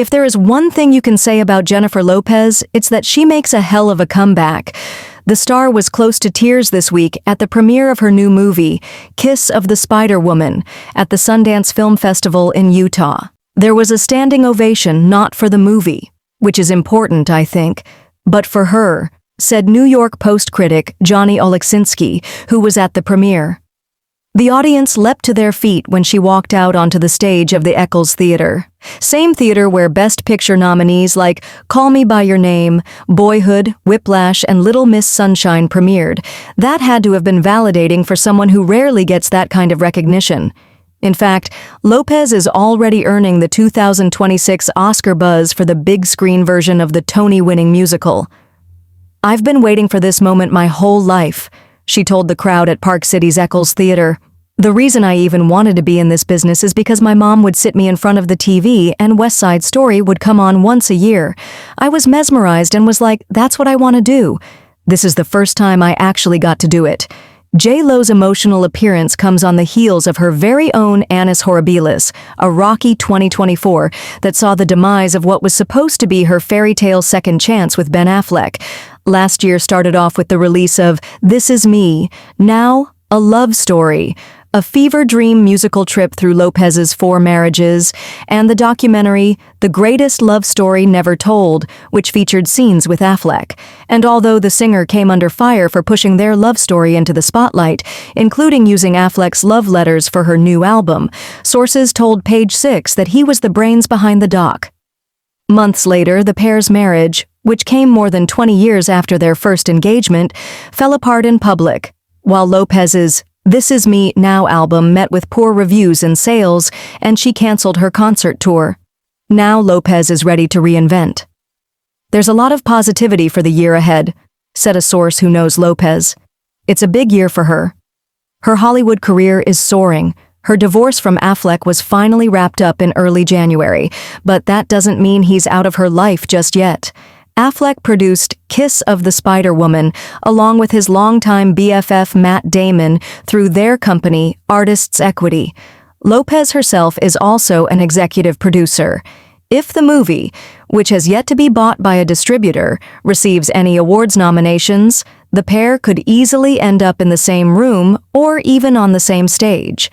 If there is one thing you can say about Jennifer Lopez, it's that she makes a hell of a comeback. The star was close to tears this week at the premiere of her new movie, Kiss of the Spider-Woman, at the Sundance Film Festival in Utah. There was a standing ovation not for the movie, which is important, I think, but for her, said New York Post critic Johnny Oleksinski, who was at the premiere. The audience leapt to their feet when she walked out onto the stage of the Eccles Theater. Same theater where Best Picture nominees like Call Me By Your Name, Boyhood, Whiplash, and Little Miss Sunshine premiered. That had to have been validating for someone who rarely gets that kind of recognition. In fact, Lopez is already earning the 2026 Oscar buzz for the big screen version of the Tony-winning musical. "I've been waiting for this moment my whole life," she told the crowd at Park City's Eccles Theater. "The reason I even wanted to be in this business is because my mom would sit me in front of the TV and West Side Story would come on once a year. I was mesmerized and was like, that's what I want to do. This is the first time I actually got to do it." J.Lo's emotional appearance comes on the heels of her very own Annus Horribilis, a rocky 2024 that saw the demise of what was supposed to be her fairy tale second chance with Ben Affleck. Last year started off with the release of This Is Me, now a love story, a fever dream musical trip through Lopez's 4 marriages, and the documentary The Greatest Love Story Never Told, which featured scenes with Affleck. And although the singer came under fire for pushing their love story into the spotlight, including using Affleck's love letters for her new album, sources told Page Six that he was the brains behind the doc. Months later, the pair's marriage, which came more than 20 years after their first engagement, fell apart in public, while Lopez's This Is Me Now album met with poor reviews and sales, and she canceled her concert tour. Now Lopez is ready to reinvent. "There's a lot of positivity for the year ahead," said a source who knows Lopez. "It's a big year for her. Her Hollywood career is soaring. Her divorce from Affleck was finally wrapped up in early January, but that doesn't mean he's out of her life just yet." Affleck produced Kiss of the Spider-Woman along with his longtime BFF Matt Damon through their company, Artists Equity. Lopez herself is also an executive producer. If the movie, which has yet to be bought by a distributor, receives any awards nominations, the pair could easily end up in the same room or even on the same stage.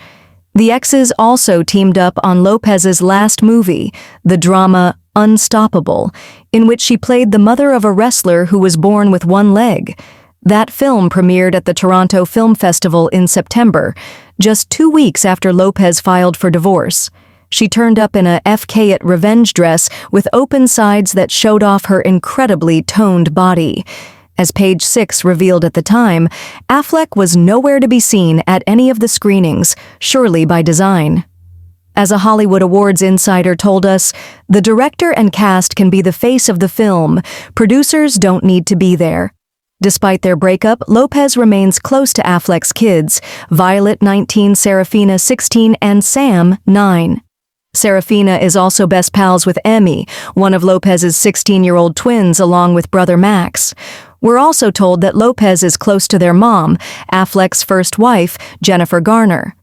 The exes also teamed up on Lopez's last movie, the drama Unstoppable, in which she played the mother of a wrestler who was born with one leg. That film premiered at the Toronto Film Festival in September, just 2 weeks after Lopez filed for divorce. She turned up in a FK at revenge dress with open sides that showed off her incredibly toned body. As Page Six revealed at the time, Affleck was nowhere to be seen at any of the screenings, surely by design. As a Hollywood Awards insider told us, "The director and cast can be the face of the film. Producers don't need to be there." Despite their breakup, Lopez remains close to Affleck's kids, Violet 19, Serafina 16, and Sam 9. Serafina is also best pals with Emmy, one of Lopez's 16-year-old twins, along with brother Max. We're also told that Lopez is close to their mom, Affleck's first wife, Jennifer Garner.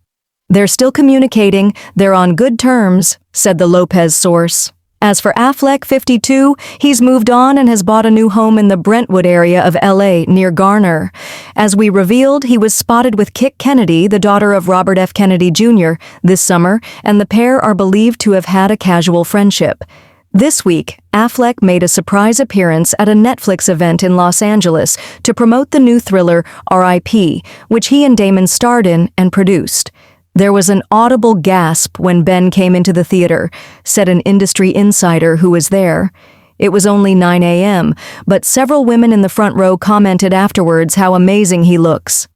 "They're still communicating, they're on good terms," said the Lopez source. As for Affleck, 52, he's moved on and has bought a new home in the Brentwood area of LA near Garner. As we revealed, he was spotted with Kit Kennedy, the daughter of Robert F. Kennedy Jr., this summer, and the pair are believed to have had a casual friendship. This week, Affleck made a surprise appearance at a Netflix event in Los Angeles to promote the new thriller R.I.P., which he and Damon starred in and produced. "There was an audible gasp when Ben came into the theater," said an industry insider who was there. It was only 9 a.m., but several women in the front row commented afterwards how amazing he looks.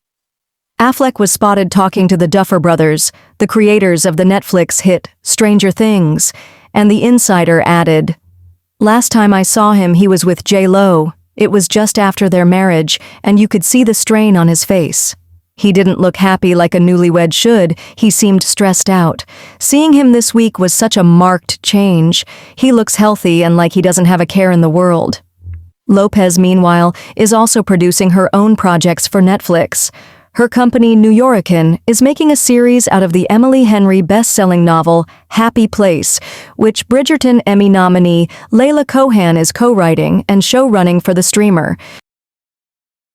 Affleck was spotted talking to the Duffer Brothers, the creators of the Netflix hit Stranger Things, and the insider added, "Last time I saw him, he was with J.Lo. It was just after their marriage, and you could see the strain on his face. He didn't look happy like a newlywed should, he seemed stressed out. Seeing him this week was such a marked change. He looks healthy and like he doesn't have a care in the world." Lopez, meanwhile, is also producing her own projects for Netflix. Her company, New Yorican, is making a series out of the Emily Henry best-selling novel Happy Place, which Bridgerton Emmy nominee Layla Cohan is co-writing and showrunning for the streamer.